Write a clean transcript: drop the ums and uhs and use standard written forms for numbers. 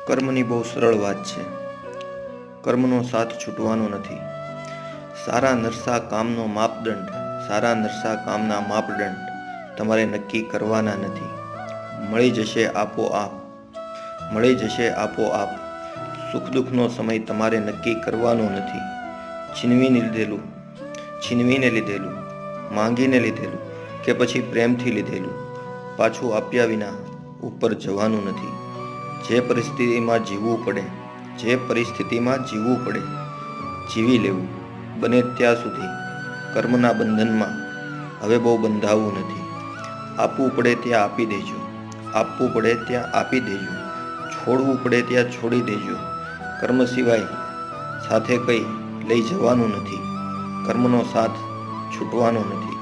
કર્મની બહુ સરળ વાત છે. કર્મનો સાથ છૂટવાનો નથી. સારા નરસા કામનો માપદંડ, સારા નરસા કામના માપદંડ તમારે નક્કી કરવાના નથી. મળી જશે આપોઆપ, મળી જશે આપોઆપ. સુખ દુઃખનો સમય તમારે નક્કી કરવાનો નથી. છીનવીને લીધેલું, માંગીને લીધેલું કે પછી પ્રેમથી લીધેલું પાછું આપ્યા વિના ઉપર જવાનું નથી. જે પરિસ્થિતિમાં જીવવું પડે, જીવી લેવું. બને ત્યાં સુધી કર્મના બંધનમાં હવે બહુ બંધાવવું નથી. આપવું પડે ત્યાં આપી દેજો, આપવું પડે ત્યાં આપી દેજો. છોડવું પડે ત્યાં છોડી દેજો. કર્મ સિવાય સાથે કંઈ લઈ જવાનું નથી. કર્મનો સાથ છૂટવાનો નથી.